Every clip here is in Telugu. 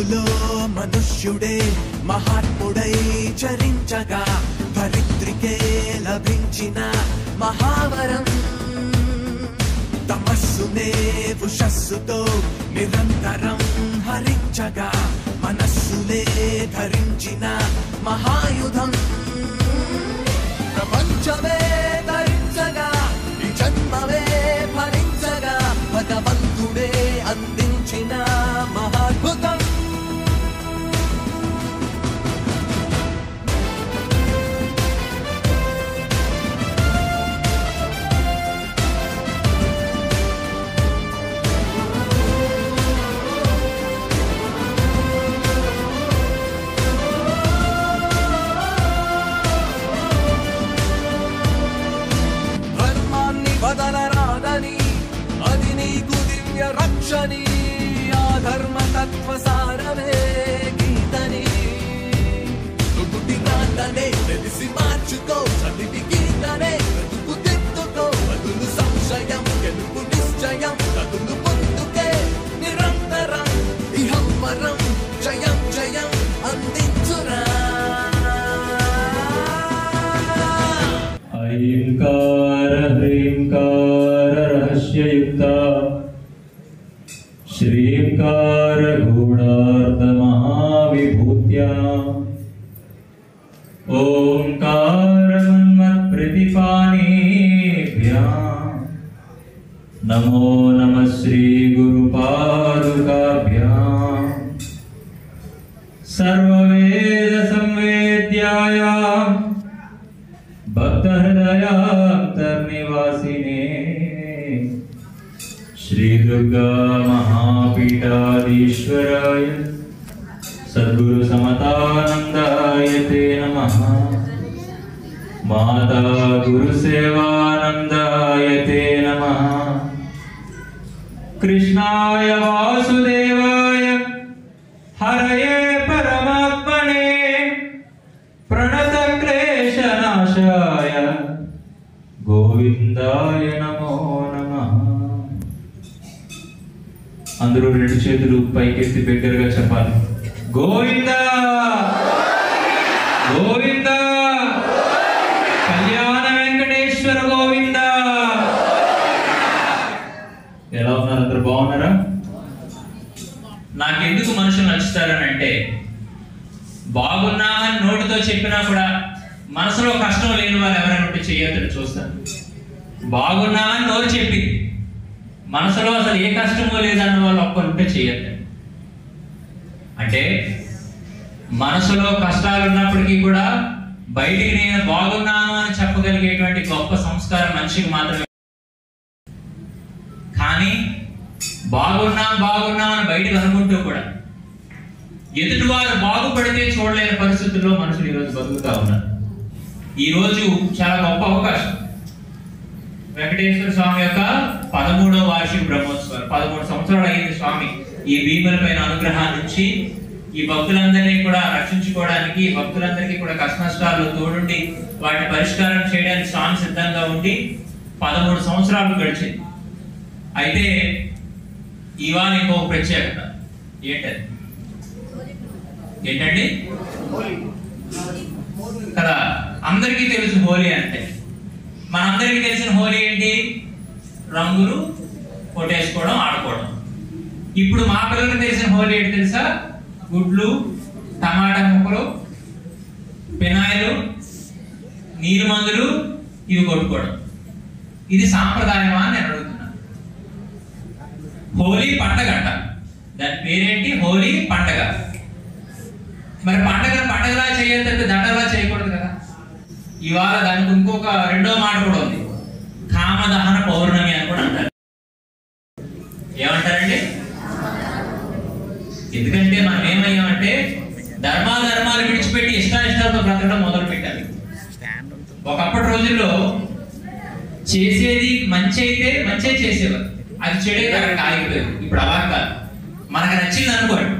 జగత్తులో మనుష్యుడే మహాత్ముడై చరించగా ధరిత్రికే లభించిన మహావరం తమస్సునే ఉషస్సుతో నిరంతరం హరించగా మనస్సులే ధరించిన మహాయుధం ప్రపంచమే ధరించగా ఈ జన్మవే భరించగా భగవంతుడే అందించిన మహాద్భుతం వదలరాదని అది నీకు దివ్య రక్షని ఆ ధర్మ తత్వ సారమే గీతని నువ్వుటి నాటనే తెలిసి మార్చుకో చదివి గీతనే బ్రతుకు తిట్టుకో వదులు సంశయం గెలుపు నిశ్చయం కదులు ముందుకే నిరంతరం ఇహం వరం జయం జయం అందించురా ఐంకార హ్రీంకార రహస్యయుక్త శ్రీంకార గూఢార్థ మహావిభూత్యా ఓంకారమన్మత్ ప్రతిపాణిభ్యాం నమో నమః శ్రీ గురుపాదుకాభ్యాం సర్వవేద సంవేద్యాయాం भक्तहृदयान्तर्निवासिने श्री दुर्गा महापीठाधीश्वराय सद्गुरु समतानंदाय ते नमः माता गुरुसेवानंदाय ते नमः कृष्णाय वासुदेवाय हरये परमात्मने प्रणत क्लेशनाशाय गोविंदाय नमो नमः अंदरू రెండు చేతులు పైకెత్తి బిగ్గరగా చెప్పాలి గోవిందా గోవిందా కళ్యాణ వెంకటేశ్వర గోవిందా ఎలా ఉన్నారు అందరూ బాగున్నారా నాకెందుకు మనుషులు నచ్చుతారని అంటే బాగున్నామని నోటితో చెప్పినా కూడా మనసులో కష్టం లేని వారు ఎవరైనా ఉంటే చేయొద్దని చూస్తాను బాగున్నామని నోరు చెప్పింది మనసులో అసలు ఏ కష్టమో లేదన్న వాళ్ళు ఒక్కరుంటే చేయొద్దండి అంటే మనసులో కష్టాలు ఉన్నప్పటికీ కూడా బయటికి నేను బాగున్నాను అని చెప్పగలిగేటువంటి గొప్ప సంస్కారం మనిషికి మాత్రమే కానీ బాగున్నాం అని బయటకు అనుకుంటూ కూడా ఎదుటి వారు బాగుపడితే చూడలేని పరిస్థితుల్లో మనుషులు ఈరోజు బతుకుతా ఉన్నారు ఈ రోజు చాలా గొప్ప అవకాశం వెంకటేశ్వర స్వామి యొక్క 13వ వార్షిక బ్రహ్మోత్సవాలు 13 సంవత్సరాలు అయింది స్వామి ఈ భీముల పైన అనుగ్రహాన్ని నుంచి ఈ భక్తులందరినీ కూడా రక్షించుకోవడానికి భక్తులందరికీ కూడా కష్ట నష్టాలు తోడుండి వాటిని పరిష్కారం చేయడానికి స్వామి సిద్ధంగా ఉండి 13 సంవత్సరాలు గడిచింది అయితే ఇవాళ ఇంకో ప్రత్యేకత ఏంటండి కదా అందరికీ తెలుసు హోలీ అంటే మనందరికీ తెలిసిన హోలీ ఏంటి రంగులు కొట్టేసుకోవడం ఆడుకోవడం ఇప్పుడు మా పిల్లలకు తెలిసిన హోలీ ఏంటి తెలుసా గుడ్లు టమాటా ముక్కలు పెనాయిలు నీరు మందులు ఇవి కొట్టుకోవడం ఇది సాంప్రదాయమా అని నేను అడుగుతున్నా హోలీ పండగ అంట దాని పేరేంటి హోలీ పండగ మరి పండగలా చేయొద్దంటే దండలా చేయకూడదు కదా ఇవాళ దానికి ఇంకొక రెండో మాట కూడా ఉంది కామదహన పౌర్ణమి అని కూడా అంటారు ఏమంటారండి ఎందుకంటే మనం ఏమయ్యామంటే ధర్మాలు విడిచిపెట్టి ఇష్టాలతో బ్రతకడం మొదలు పెట్టాలి ఒకప్పటి రోజుల్లో చేసేది మంచి అయితే మంచి చేసేవారు అది చెడైతే అక్కడ ఆగిపోయేది ఇప్పుడు అలా కాదు మనకు నచ్చింది అనుకోండి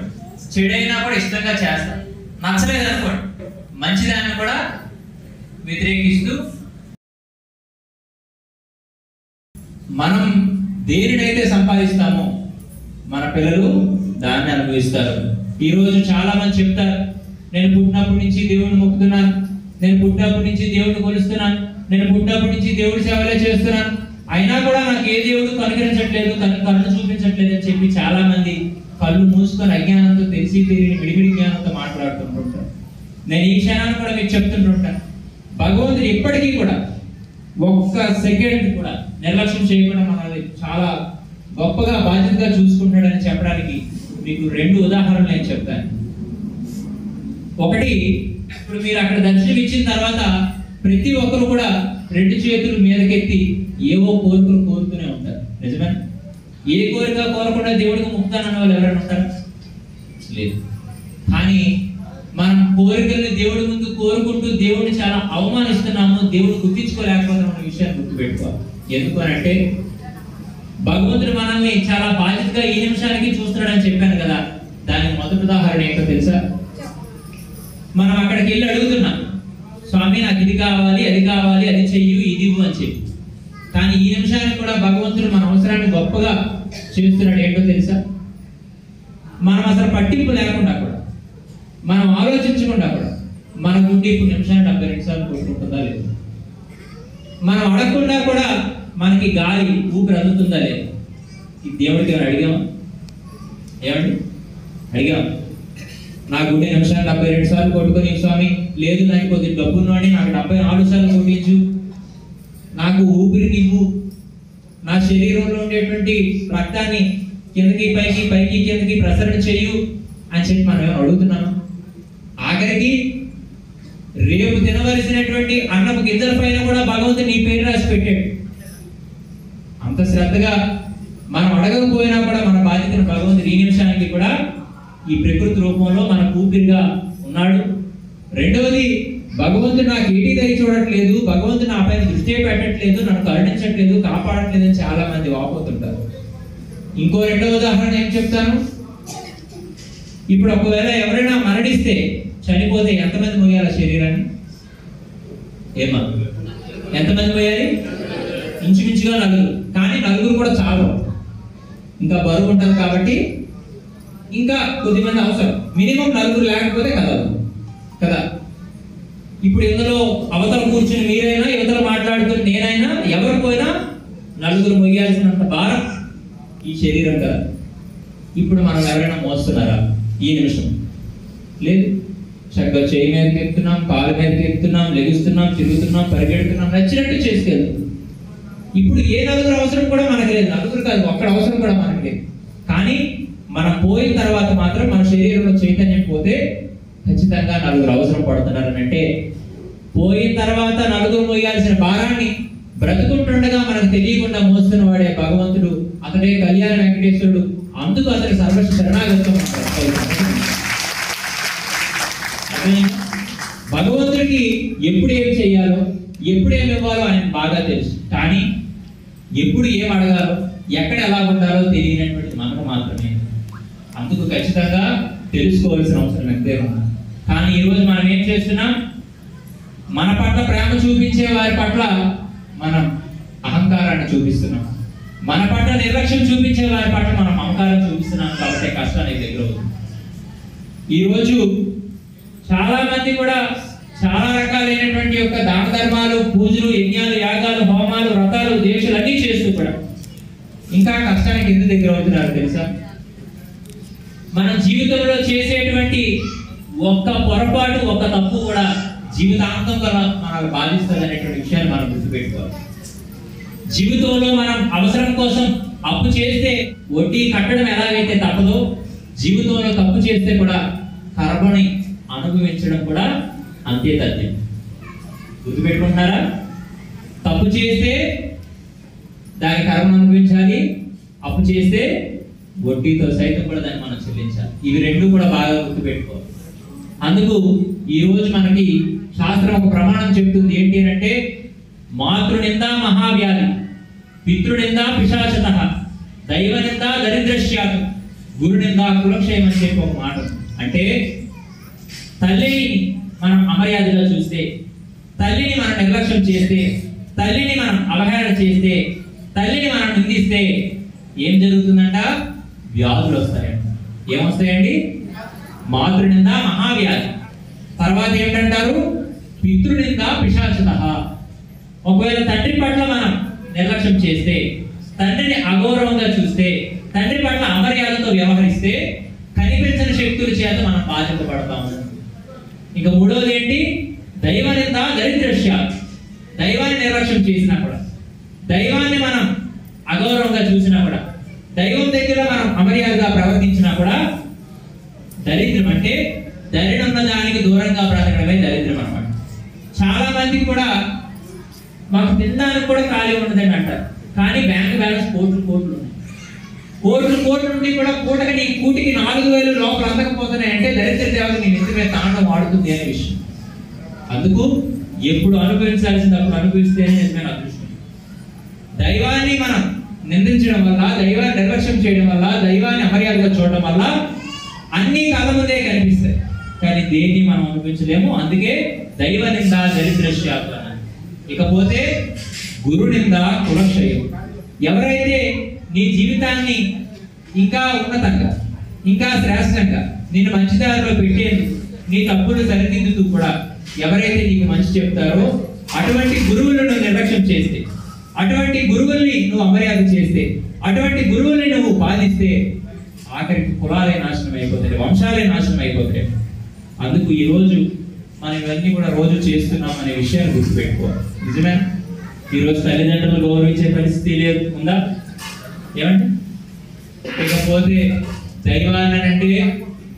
చెడైనా కూడా ఇష్టంగా చేస్తాం నచ్చలేదు అనుకోండి మంచిదాన్ని కూడా వ్యతిరేకిస్తూ మనం దేనినైతే సంపాదిస్తామో మన పిల్లలు దాన్ని అనుభవిస్తారు ఈరోజు చాలా మంది చెప్తారు, నేను పుట్టినప్పటి నుంచి దేవుడిని మొక్కుతున్నాను, నేను పుట్టినప్పటి నుంచి దేవుడిని కొలుస్తున్నాను, నేను పుట్టినప్పటి నుంచి దేవుడి సేవలే చేస్తున్నాను, అయినా కూడా నాకు ఏ దేవుడు కనుగరించట్లేదు, కళ్ళు చూపించట్లేదు అని చెప్పి చాలా మంది కళ్ళు మూసుకొని అజ్ఞానంతో తెలిసి తెలియని విడివిడి జ్ఞానంతో మాట్లాడుతుంటుంటారు. నేను ఈ క్షణాన్ని కూడా మీకు చెప్తుంటుంటాను, భగవంతుడు ఇప్పటికీ కూడా ఒక్క సెకండ్ కూడా నిర్లక్ష్యం చేయకుండా మనల్ని చాలా గొప్పగా బాధ్యతగా చూసుకుంటాడని చెప్పడానికి మీకు 2 ఉదాహరణలు నేను చెప్తాను. ఒకటి, ఇప్పుడు మీరు అక్కడ దర్శనం ఇచ్చిన తర్వాత ప్రతి ఒక్కరు కూడా 2 చేతులు మీదకెత్తి ఏవో కోరికలు కోరుతూనే ఉంటారు. నిజమే? ఏ కోరిక కోరకుండా దేవుడికి ముక్తానన్న వాళ్ళు ఎవరైనా ఉంటారు? లేదు. కానీ మనం కోరికల్ని దేవుడి ముందు కోరుకుంటూ దేవుడిని చాలా అవమానిస్తున్నాము, దేవుడు గుర్తించుకోలేకపోతున్నాం అనే విషయాన్ని గుర్తుపెట్టుకోవాలి. ఎందుకు అంటే భగవంతుడు మనల్ని చాలా బాధ్యతగా ఈ నిమిషానికి చూస్తున్నాడని చెప్పాను కదా. దానికి మొదటి ఉదాహరణ ఏంటో తెలుసా? మనం అక్కడికి వెళ్ళి అడుగుతున్నాం, స్వామి నాకు ఇది కావాలి, అది కావాలి, అది చెయ్యు, ఇది అని చెప్పి. కానీ ఈ నిమిషానికి కూడా భగవంతుడు మన అవసరాన్ని గొప్పగా చేస్తున్నాడు. ఏంటో తెలుసా? మనం అసలు పట్టింపు లేకుండా కూడా, మనం ఆలోచించకుండా కూడా మన గుండె ఇప్పుడు నిమిషానికి 72 సార్లు కొట్టుకుంటుందా లేదు, మనం అడగకుండా కూడా మనకి గాలి ఊపిరి అందుతుందా లేదు. ఈ దేవుడికి ఏమైనా అడిగామా? ఏమండి అడిగాము? నా గుండె నిమిషానికి 72 సార్లు కొట్టుకొని, స్వామి లేదు నాకు కొద్ది డబ్బున్నవాడిని, నాకు 74 సార్లు కొట్టించు, నాకు ఊపిరి నివ్వు, నా శరీరంలో ఉండేటువంటి రక్తాన్ని కిందకి పైకి పైకి కిందకి ప్రసరణ చేయు అని చెప్పి మనం ఏమైనా అడుగుతున్నాము? ఆఖరికి రేపు తినవలసినటువంటి అన్నపు గింజల పైన కూడా భగవంతుడు నీ పేరు రాసి పెట్టాడు. అంత శ్రద్ధగా మనం అడగకపోయినా కూడా మన బాధ్యతను భగవంతుడు ఈ నిమిషానికి కూడా ఈ ప్రకృతి రూపంలో మన ఊపిరిగా ఉన్నాడు. రెండవది, భగవంతుడు నాకు ఏటి దయ చూడట్లేదు, భగవంతుడు నా పైన దృష్టి పెట్టట్లేదు, నన్ను కరుణించట్లేదు, కాపాడట్లేదు అని చాలా మంది వాపోతుంటారు. ఇంకో 2వ ఉదాహరణ ఏం చెప్తాను? ఇప్పుడు ఒకవేళ ఎవరైనా మరణిస్తే, చనిపోతే ఎంతమంది మోయాలి శరీరాన్ని? ఏమా ఎంతమంది మోయాలి? ఇంచుమించుగా 4. కానీ 4 కూడా చాలు, ఇంకా బరువు ఉంటుంది కాబట్టి ఇంకా కొద్దిమంది అవసరం. మినిమం 4 లేకపోతే కదా. ఇప్పుడు ఇందులో అవతల కూర్చుని మీరైనా, యువతల మాట్లాడుతున్న నేనైనా, ఎవరు పోయినా 4 మొయ్యాల్సినంత భారం ఈ శరీరం కదా. ఇప్పుడు మనం ఎవరైనా మోస్తున్నారా ఈ నిమిషం? లేదు. చక్కగా చేయి మీదకి ఎక్కుతున్నాం, కాలు మీదకి ఎక్కుతున్నాం, లెగుస్తున్నాం, తిరుగుతున్నాం, పరిగెడుతున్నాం, నచ్చినట్టు చేసుకెళ్తున్నాం. ఇప్పుడు ఏ 4 అవసరం కూడా మనకి లేదు. 4 కాదు, ఒక్కడ అవసరం కూడా మనకి లేదు. కానీ మనం పోయిన తర్వాత మాత్రం మన శరీరంలో చైతన్యం పోతే ఖచ్చితంగా 4 అవసరం పడుతున్నారని అంటే, పోయిన తర్వాత 4 మోయాల్సిన భారాన్ని బ్రతుకుంటుండగా మనకు తెలియకుండా మోస్తున్న వాడే భగవంతుడు, అతడే కళ్యాణ వెంకటేశ్వరుడు. అందుకు అతని సర్వ శరణాగతం. భగవంతుడికి ఎప్పుడు ఏం చేయాలో, ఎప్పుడు ఏమి ఇవ్వాలో ఆయన బాగా తెలుసు. కానీ ఎప్పుడు ఏం అడగాలో, ఎక్కడ ఎలా ఉండాలో తెలియనటువంటి మనకు మాత్రమే. అందుకు ఖచ్చితంగా తెలుసుకోవాల్సిన అవసరం ఎంతే ఉంది. కానీ ఈరోజు మనం ఏం చేస్తున్నాం? మన పట్ల ప్రేమ చూపించే వారి పట్ల మనం అహంకారాన్ని చూపిస్తున్నాం, మన పట్ల నిర్లక్ష్యం చూపించే వారి పట్ల మనం అహంకారం చూపిస్తున్నాం. కాబట్టి కష్టానికి దగ్గర అవుతుంది. ఈరోజు చాలా మంది కూడా చాలా రకాలైనటువంటి యొక్క దాన ధర్మాలు, పూజలు, యజ్ఞాలు, యాగాలు, హోమాలు, వ్రతాలు, దీక్షలు అన్నీ చేస్తూ కూడా ఇంకా కష్టానికి ఎందుకు దగ్గర అవుతున్నారు తెలుసా? మన జీవితంలో చేసేటువంటి ఒక్క పొరపాటు, ఒక్క తప్పు కూడా జీవితాంతం కూడా మనకు బాధిస్తుంది అనేటువంటి విషయాన్ని మనం గుర్తుపెట్టుకోవాలి. జీవితంలో మనం అవసరం కోసం అప్పు చేస్తే వడ్డీ కట్టడం ఎలాగైతే తప్పదో, జీవితంలో తప్పు చేస్తే కూడా కర్మని అనుభవించడం కూడా అంతే తథ్యం. గుర్తుపెట్టుకుంటున్నారా? తప్పు చేస్తే దాని కర్మను అనుభవించాలి, అప్పు చేస్తే వడ్డీతో సైతం కూడా దాన్ని మనం చెల్లించాలి. ఇవి 2 కూడా బాగా గుర్తుపెట్టుకోవాలి. అందుకు ఈ రోజు మనకి శాస్త్రం ఒక ప్రమాణం చెప్తుంది. ఏంటి అంటే, మాతృనింద మహావ్యాధి, పితృనింద పిశాచత, దైవనింద దరిద్రశ్యాత్, గురునింద కులక్షయం అని చెప్పి ఒక మాట. అంటే తల్లిని మనం అమర్యాదగా చూస్తే, తల్లిని మనం నిర్లక్ష్యం చేస్తే, తల్లిని మనం అవహేళన చేస్తే, తల్లిని మనం నిందిస్తే ఏం జరుగుతుందంట? వ్యాధులు వస్తాయంట. ఏమొస్తాయండి? మాతృనింద మహావ్యాధి. తర్వాత ఏమిటంటారు? పితృనింద పిశాచత. ఒకవేళ తండ్రి పట్ల మనం నిర్లక్ష్యం చేస్తే, తండ్రిని అగౌరవంగా చూస్తే, తండ్రి పట్ల అమర్యాదతో వ్యవహరిస్తే కనిపించిన శక్తుల చేత మనం బాధ్యత పడతాము. ఇంకా మూడవది ఏంటి? దైవనింద దరిద్రశ్యాత్. దైవాన్ని నిర్లక్ష్యం చేసినా కూడా, దైవాన్ని మనం అగౌరవంగా చూసినా కూడా, దైవం దగ్గర మనం అమర్యాదగా ప్రవర్తించినా కూడా దరిద్రం. అంటే దరిద్రున్న దానికి దూరంగా బ్రతకడమే దరిద్రం అన్నమాట. చాలా మంది కూడా మాకు తినడానికి కూడా ఖాళీ ఉండదని అంటారు, కానీ బ్యాంక్ బ్యాలెన్స్ కోట్లు ఉన్నాయి. కోట్లు నుండి కూడా పూటకి నీ కూటికి 4,000 లోపల అందకపోతున్నాయి అంటే దరిద్ర దేవత నీ నెత్తి మీద తాండవం ఆడుతుంది అనే విషయం. అందుకు ఎప్పుడు అనుభవించాల్సింది అప్పుడు అనుభవిస్తేనే నిజమైన అదృష్టం. దైవాన్ని మనం నిందించడం వల్ల, దైవాన్ని నిర్లక్ష్యం చేయడం వల్ల, దైవాన్ని అమర్యాదగా చూడడం వల్ల అన్ని కళ్ళ ముందే కనిపిస్తాయి, కానీ దేన్ని మనం అనుభవించలేము. అందుకే దైవ నింద దరిద్రశ్యాత్. ఇకపోతే గురు నింద కులక్షయం. ఎవరైతే నీ జీవితాన్ని ఇంకా ఉన్నతంగా, ఇంకా శ్రేష్టంగా, నిన్ను మంచి దారిలో పెట్టేందుకు, నీ తప్పులు సరిదిద్దుతూ కూడా ఎవరైతే నీకు మంచి చెప్తారో అటువంటి గురువులను నిర్లక్ష్యం చేస్తే, అటువంటి గురువుల్ని నువ్వు అమర్యాద చేస్తే, అటువంటి గురువుల్ని నువ్వు బాధిస్తే ఆఖరికి కులాలే నాశనం అయిపోతాయి, వంశాలే నాశనం అయిపోతాయి. అందుకు ఈ రోజు మనం ఇవన్నీ కూడా రోజు చేస్తున్నాం అనే విషయాన్ని గుర్తుపెట్టుకోవాలి. నిజమేనా? ఈరోజు తల్లిదండ్రులు గౌరవించే పరిస్థితి లేదు, ఉందా? ఏమంటే ఇకపోతే దైవాన్ని అంటే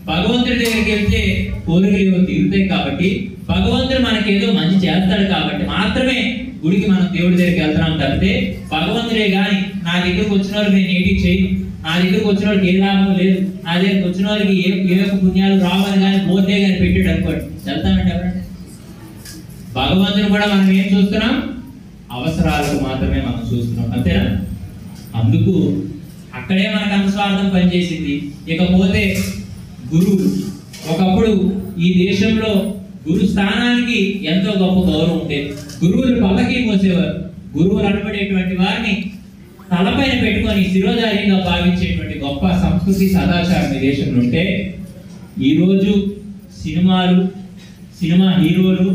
భగవంతుడి దగ్గరికి వెళ్తే కోరికలు తీరుతాయి కాబట్టి, భగవంతుడు మనకి ఏదో మంచి చేస్తాడు కాబట్టి మాత్రమే గుడికి మనం దేవుడి దగ్గరికి వెళ్తున్నాం తప్పితే భగవంతుడే కానీ నా దగ్గరకు వచ్చిన వాళ్ళకి నేను ఏటి చేయను, నా దగ్గరకు వచ్చిన వాళ్ళకి ఏ లాభం లేదు, నా దగ్గరకు వచ్చిన వాళ్ళకి ఏ పుణ్యాలు రావాలి కానీ బోర్డే కానీ పెట్టాడు అనుకోండి, వెళ్తామంటే ఎవరంటే? భగవంతుడు కూడా మనం ఏం చూస్తున్నాం? అవసరాలకు మాత్రమే మనం చూస్తున్నాం, అంతేనా? అందుకు అక్కడే మనకు అనుస్వార్థం పనిచేసింది. ఇకపోతే గురువు, ఒకప్పుడు ఈ దేశంలో గురు స్థానానికి ఎంతో గొప్ప గౌరవం ఉండేది. గురువులు పల్లకి మోసేవారు. గురువులు అనబడేటువంటి వారిని తలపైన పెట్టుకొని శిరోధార్యంగా భావించేటువంటి గొప్ప సంస్కృతి సదాచారం ఈ దేశంలో ఉంటే, ఈరోజు సినిమా హీరోలు,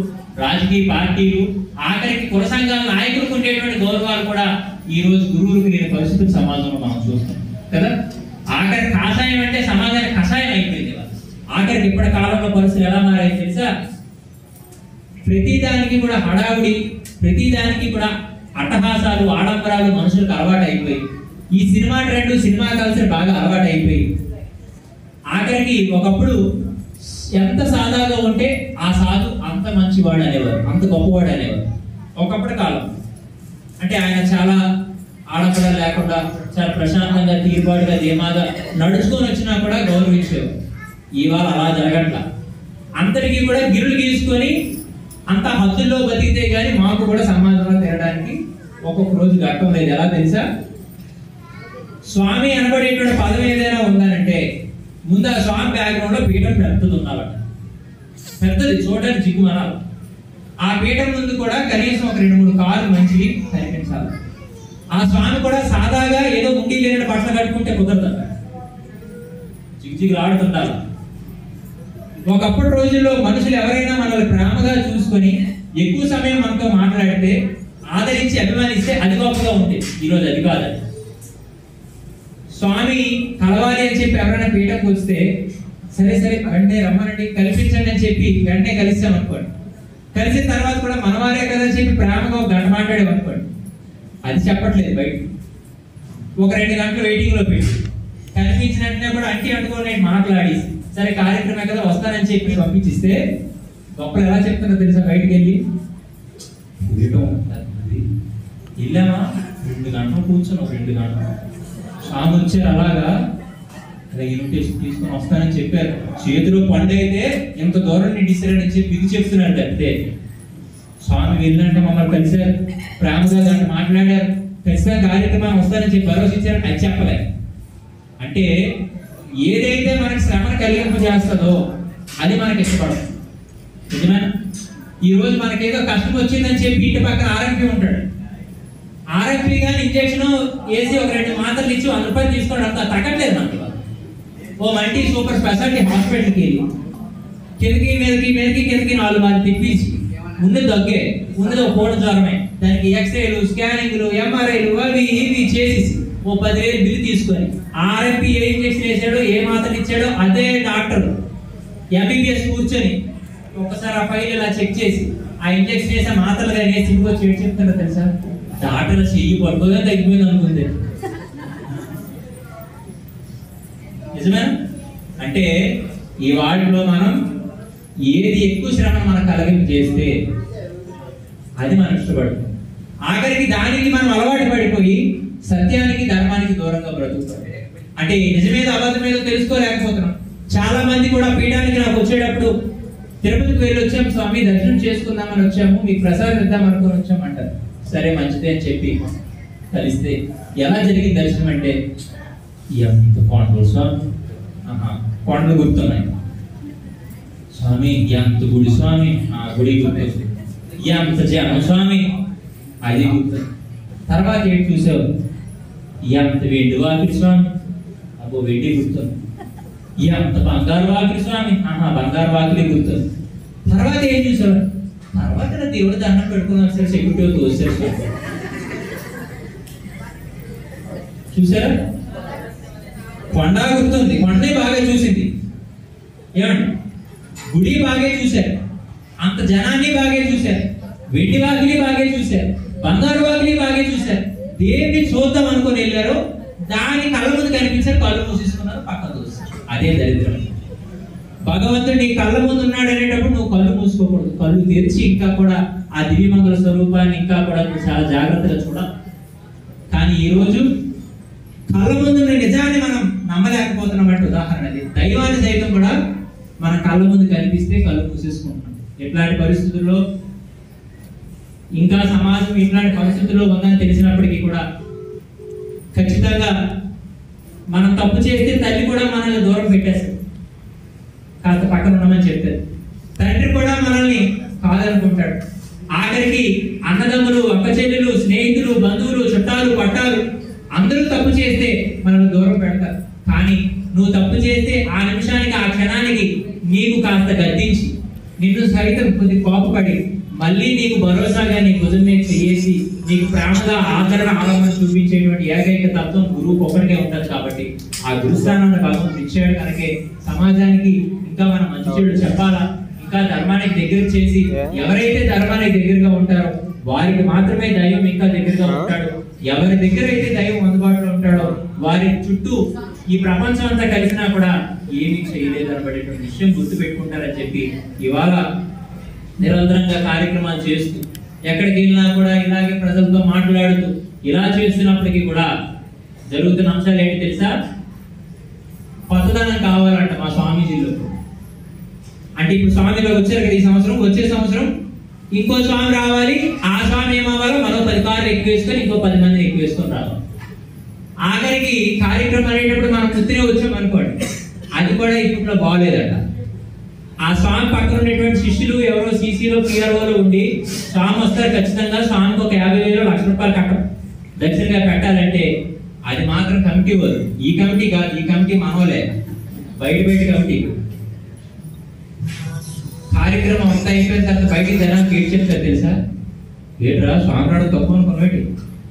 రాజకీయ పార్టీలు, ఆఖరికి కుల సంఘాల నాయకులకు ఉండేటువంటి గౌరవాలు కూడా ఈ రోజు గురువులకు లేని పరిస్థితులు సమాజంలో మనం చూస్తాం కదా. ఆఖరి కాషాయం అంటే సమాజానికి కషాయం అయిపోయింది. ఆఖరికి ఇప్పటి కాలంలో పరిస్థితులు ఎలా మారాయి తెలుసా? ప్రతిదానికి కూడా హడావుడి, ప్రతిదానికి కూడా అట్టహాసాలు, ఆడంబరాలు మనుషులకు అలవాటు అయిపోయి, ఈ సినిమా ట్రెండ్, సినిమా కల్చర్ బాగా అలవాటు అయిపోయి, ఆఖరికి ఒకప్పుడు ఎంత సాదాగా ఉంటే ఆ సాధు అంత మంచివాడు అనేవారు, అంత గొప్పవాడు అనేవారు ఒకప్పటి కాలం. అంటే ఆయన చాలా ఆడంబరాలు లేకుండా చాలా ప్రశాంతంగా, తీరుబాటుగా, ధీమాగా నడుచుకొని వచ్చినా కూడా గౌరవించేవారు. ఇవాళ అలా జరగట్లా. అందరికీ కూడా గిరులు గీసుకొని అంత హద్దుల్లో బతికితే గానీ మాకు కూడా సమాజంలో తిరగడానికి ఒక్కొక్క రోజు ఘట్టం లేదు. ఎలా తెలుసా? స్వామి అనబడేటువంటి పదం ఏదైనా ఉందనంటే ముందు ఆ స్వామి బ్యాక్గ్రౌండ్ లో పీఠం పెద్దది ఉండాలట. పెద్దది చూడడానికి జిగ్గుమనాలి. ఆ పీఠం ముందు కూడా కనీసం ఒక 2-3 కార్లు మంచివి కనిపించాలి. ఆ స్వామి కూడా సాదాగా ఏదో ఉండి లేని బట్టలు కట్టుకుంటే కుదరదట, జిగ్జిగులు ఆడుతుండాలి. ఒకప్పుడు రోజుల్లో మనుషులు ఎవరైనా మనల్ని ప్రేమగా చూసుకొని ఎక్కువ సమయం మనతో మాట్లాడితే, ఆదరించి అభిమానిస్తే అది గొప్పగా ఉంది. ఈరోజు అది కాదండి. స్వామి కలవాలి అని చెప్పి ఎవరైనా పీఠంకి వస్తే సరే వెంటనే రమ్మనండి, కల్పించండి అని చెప్పి వెంటనే కలిసాం అనుకోండి. కలిసిన తర్వాత కూడా మనవారే కదా అని చెప్పి ప్రేమగా ఒక గంట మాట్లాడాం అనుకోండి, అది చెప్పట్లేదు బయట. ఒక 2 గంటలు వెయిటింగ్ లో పెట్టి కనిపించిన వెంటనే కూడా అంటుకోని మాట్లాడి సరే కార్యక్రమం కదా వస్తానని చెప్పి పంపించిస్తే గొప్పలు ఎలా చెప్తున్నా తెలుసా? బయటకు వెళ్ళి వెళ్ళామా 2 గంటలు కూర్చొని 2 గంటలు స్వామి వచ్చారు, అలాగా ఇన్విటేషన్ తీసుకొని వస్తానని చెప్పారు. చేతిలో పండు అయితే ఎంత దూరం డిసిరని చెప్పి ఇది చెప్తున్నాడు తప్పితే స్వామి వెళ్ళినట్టే మమ్మల్ని కలిశారు, ప్రేమగా దాన్ని మాట్లాడారు, ఖచ్చితంగా కార్యక్రమాన్ని వస్తానని చెప్పి భరోసా ఇచ్చారు, అది చెప్పలేదు. అంటే ఏదైతే మనకి శ్రమను కలిగింపజేస్తుందో అది మనకి ఇష్టపడదు. నిజమే. ఈ రోజు మనకేదో కష్టం వచ్చిందని చెప్పి ఇంటి పక్కన ఆర్ఎంపీ ఉంటాడు. ఆర్ఎంపీ కానీ ఇంజక్షన్ వేసి ఒక 2 మాత్రలు ఇచ్చి 100 రూపాయలు తీసుకోవడం అంత తగ్గట్లేదు మనకి. ఓ మల్టీ సూపర్ స్పెషాలిటీ హాస్పిటల్కి వెళ్ళి కిందకి 4 మార్లు తిప్పించి ముందు దగ్గే ముందు పూట జ్వరమే దానికి ఎక్స్రేలు స్కానింగ్లు ఎంఆర్ఐలు అవి ఇవి చేసేసి ఓ 10,000 బిల్లు తీసుకొని ఆర్ఎంపీ ఏ ఇంజక్షన్ వేసాడో ఏ మాత్రం ఇచ్చాడో అదే డాక్టర్ ఎంబీబీఎస్ కూర్చొని ఒక్కసారి ఆ ఫైల్ ఇలా చెక్ చేసి ఆ ఇంజక్షన్ వేసే మాత్రలు కానీ వేసి ఇంకొచ్చి ఏడు చెప్తారో తెలుసా, డాక్టర్ చెయ్యి పడుకోగా తగ్గిపోయింది అనుకుంది. నిజమే. అంటే ఈ వాటిలో మనం ఏది ఎక్కువ శ్రమ మన కలగని చేస్తే అది మనం ఇష్టపడుతుంది. ఆఖరికి దానికి మనం అలవాటు పడిపోయి సత్యానికి ధర్మానికి దూరంగా బ్రతుకుతాం. అంటే నిజమేదో అబద్ధమేదో తెలుసుకోలేకపోతున్నాం. చాలా మంది కూడా పీఠానికి నాకు వచ్చేటప్పుడు తిరుపతికి వెళ్ళి వచ్చాము స్వామి, దర్శనం చేసుకుందామని వచ్చాము, మీకు ప్రసాదం ఇద్దాం అనుకుని వచ్చాము అంటారు. సరే మంచిదే అని చెప్పి కలిస్తే ఎలా జరిగింది దర్శనం అంటే, ఎంత కొండలు స్వామి, కొండలు గుర్తున్నాయి స్వామి, ఎంత గుడి స్వామి, గుడి గుర్తు, ఎంత జనం స్వామి, అది గుర్తు. తర్వాత ఏంటి చూసావు, ఎంత వెండి వాకిలి స్వామి, అబ్బో వెండి గుర్తుంది. ఎంత బంగారు వాకిలి స్వామి, బంగారు వాకిలి గుర్తుంది. తర్వాత ఏం చూసావు, తర్వాత దేవుడు దండం పెట్టుకున్నాను సార్, సెక్యూరిటీ తోసారు స్వామి. చూసారా, కొండ గుర్తుంది, కొండనే బాగా చూసింది. ఏమండి, గుడి బాగా చూశారు, అంత జనాన్ని బాగా చూశారు, వెండి వాకిలి బాగా చూశారు, బంగారు వాకిలి బాగా చూశారు. దేన్ని చూద్దాం అనుకుని వెళ్ళారు, దాని కళ్ళ ముందు కనిపించారు, కళ్ళు మూసేసుకున్నారు, పక్కన చూస్తారు. అదే దరిద్రం. భగవంతుడు నీ కళ్ళ ముందు ఉన్నాడు అనేటప్పుడు నువ్వు కళ్ళు మూసుకోకూడదు, కళ్ళు తెరిచి ఇంకా కూడా ఆ దివ్యమంగళ స్వరూపాన్ని ఇంకా కూడా నువ్వు చాలా జాగ్రత్తగా చూడాలి. కానీ ఈ రోజు కళ్ళ ముందు నిజాన్ని మనం నమ్మలేకపోతున్నాం అంటే ఉదాహరణ అది. దైవాన్ని సైతం కూడా మన కళ్ళ ముందు కనిపిస్తే కళ్ళు మూసేసుకుంటున్నాం. ఇట్లాంటి పరిస్థితుల్లో ఇంకా సమాజం ఇట్లాంటి పరిస్థితుల్లో ఉందని తెలిసినప్పటికీ కూడా ఖచ్చితంగా మనం తప్పు చేస్తే తల్లి కూడా మనల్ని దూరం పెట్టేస్తుంది, కాస్త పక్కన ఉండమని చెప్తారు. తండ్రి కూడా మనల్ని కాదనుకుంటాడు. ఆఖరికి అన్నదమ్ములు, అక్క చెల్లెలు, స్నేహితులు, బంధువులు, చుట్టాలు, పట్టాలు అందరూ తప్పు చేస్తే మనల్ని దూరం పెడతారు. కానీ నువ్వు తప్పు చేస్తే ఆ నిమిషానికి, ఆ క్షణానికి నీకు కాస్త గద్దించి నిన్ను సైతం కొద్ది కోపపడి మళ్ళీ నీకు భరోసాగా నీ భుజం మీద చేసి నీకు ప్రేమగా ఆదరణ ఆలంబన చూపించేటువంటి ఏకైక తత్వం గురువుకు ఒక్కడికే ఉంటుంది. కాబట్టి ఆ గురుస్థానాన్ని భగవంతుడు ఇచ్చాడు కనుకే సమాజానికి ఇంకా మనం మంచి చెడు చెప్పాలా, ఇంకా ధర్మానికి దగ్గర చేసి ఎవరైతే ధర్మానికి దగ్గరగా ఉంటారో వారికి మాత్రమే దైవం ఇంకా దగ్గరగా ఉంటాడు. ఎవరి దగ్గర అయితే దైవం అందుబాటులో ఉంటాడో వారి చుట్టూ ఈ ప్రపంచం అంతా కలిసినా కూడా ఏమీ చేయలేదు అనబడేటువంటి విషయం గుర్తు పెట్టుకుంటారని చెప్పి ఇవాళ నిరంతరంగా కార్యక్రమాలు చేస్తూ ఎక్కడికి వెళ్ళినా కూడా ఇలాగే ప్రజలతో మాట్లాడుతూ ఇలా చేస్తున్నప్పటికీ కూడా జరుగుతున్న అంశాలు ఏంటి తెలుసా, కొత్తదనం కావాలంట మా స్వామీజీలో. అంటే ఇప్పుడు స్వామిలో వచ్చారు కదా ఈ సంవత్సరం, వచ్చే సంవత్సరం ఇంకో స్వామి రావాలి, ఆ స్వామి ఏమవ్వాలో మరో 10 కార్లు ఎక్కువ వేసుకొని ఇంకో 10 మందిని ఎక్కువ వేసుకొని రావాలి. ఆఖరికి కార్యక్రమం అనేటప్పుడు మనం గుర్తునే వచ్చాం అనుకోండి, అది కూడా ఇప్పట్లో బాగోలేదట. ఆ స్వామి పక్కన ఉన్నటువంటి శిష్యులు ఎవరో సీసీలో పిఆర్ఓలో ఉండి స్వామి వస్తారు ఖచ్చితంగా, స్వామికి ఒక 50,000 1,00,000 రూపాయలు కట్ట దక్షిణగా పెట్టాలంటే అది మాత్రం కమిటీ వారు. ఈ కమిటీ కాదు, ఈ కమిటీ మనోలే, బయట కమిటీ. కార్యక్రమం అంతా అయిపోయిన తర్వాత బయటికి జనానికి ఏం చెప్తారు తెలుసా, ఏట్రా స్వామి రాడు తప్పు అనుకున్నాడు,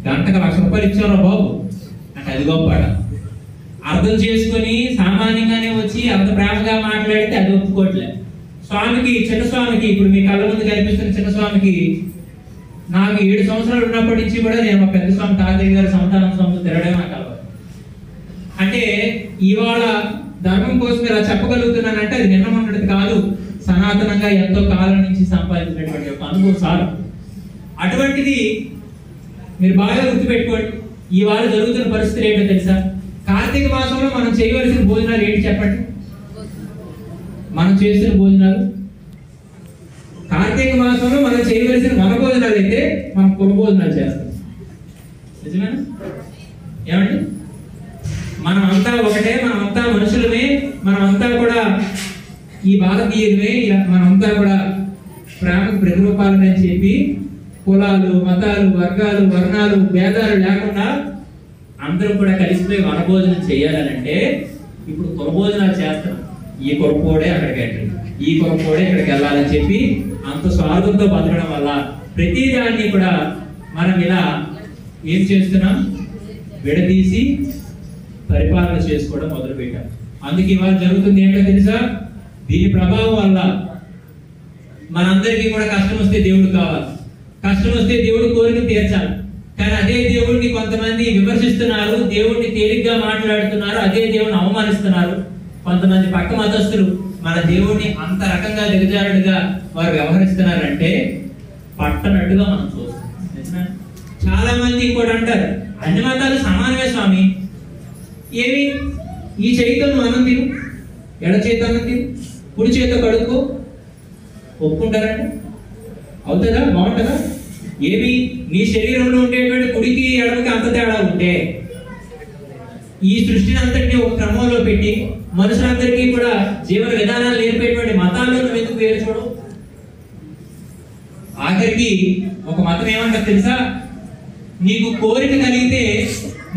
గంటకు 1,00,000 రూపాయలు ఇచ్చారా బాబు అంటే అది గొప్ప. అర్థం చేసుకుని సామాన్యంగానే వచ్చి అంత ప్రేమగా మాట్లాడితే అది ఒప్పుకోవట్లే. స్వామికి, చిన్న స్వామికి, ఇప్పుడు మీ కళ్ళ ముందు కనిపిస్తున్న చిన్న స్వామికి నాకు 7 సంవత్సరాలు ఉన్నప్పటి నుంచి కూడా నేను మా పెద్ద స్వామి తాతయ్య గారు సంతానం స్వామితో తిరగడం నాకు అలవాటు. అంటే ఇవాళ ధర్మం కోసం ఇలా చెప్పగలుగుతున్నానంటే అది నిన్న మొన్నటిది కాదు, సనాతనంగా ఎంతో కాలం నుంచి సంపాదించినటువంటి ఒక అనుభవం సార్. అటువంటిది మీరు బాగా గుర్తుపెట్టుకోండి. ఇవాళ జరుగుతున్న పరిస్థితులు ఏంటో తెలుసా, కార్తీక మాసంలో మనం చేయవలసిన భోజనాలు ఏంటి చెప్పండి. మనం చేస్తున్న భోజనాలు కార్తీక మాసంలో మనం చేయవలసిన వన భోజనాలు అయితే మనం కుల భోజనాలు చేస్తాం. నిజమేనా ఏమండి? మనం అంతా ఒకటే, మనమంతా మనుషులమే, మనమంతా కూడా ఈ భారతీయులమే, మనమంతా కూడా ప్రేమకు ప్రతిరూపాలని అని చెప్పి కులాలు, మతాలు, వర్గాలు, వర్ణాలు, భేదాలు లేకుండా అందరూ కూడా కలిసిపోయి వనభోజనం చేయాలంటే ఇప్పుడు కులభోజనాలు చేస్తాం, ఈ కులపోడే అక్కడికి వెళ్ళాలి, ఈ కులపోడే ఇక్కడికి వెళ్ళాలని చెప్పి అంత స్వార్థంతో బతకడం వల్ల ప్రతి దాన్ని కూడా మనం ఇలా ఏం చేస్తున్నాం, విడదీసి పరిపాలన చేసుకోవడం మొదలు పెట్టాం. అందుకే ఇవాళ జరుగుతుంది ఏంటో తెలుసా, దీని ప్రభావం వల్ల మనందరికీ కూడా కష్టం వస్తే దేవుడు కావాలి, కష్టం వస్తే దేవుడు కోరిక తీర్చాలి. కానీ అదే దేవుడిని కొంతమంది విమర్శిస్తున్నారు, దేవుడిని తేలిగ్గా మాట్లాడుతున్నారు, అదే దేవుడిని అవమానిస్తున్నారు. కొంతమంది పక్క మతస్థులు మన దేవుడిని అంత రకంగా దిగజారుడుగా వారు వ్యవహరిస్తున్నారంటే పట్టనట్టుగా మనం చూస్తాం. చాలా మంది కూడా అంటారు అన్ని మతాలు సమానమే స్వామి, ఏమి ఈ చేతితో నువ్వు అన్నం తిను, ఎడ చేత అన్నం తిను, కుడి చేత కడుక్కో, ఒప్పుకుంటారంటే అవుతుందా, బాగుంటుందా? ఏమి నీ శరీరంలో ఉండేటువంటి కుడికి ఎడమకి అంత తేడా ఉంటే ఈ సృష్టిని అంతటినీ ఒక క్రమంలో పెట్టి మనుషులందరికీ కూడా జీవన విధానాలు నేర్పేటువంటి మతాల్లో నువ్వు ఎందుకు వేరు చూడు? ఆఖరికి ఒక మతం ఏమంటారు తెలుసా, నీకు కోరిక కలిగితే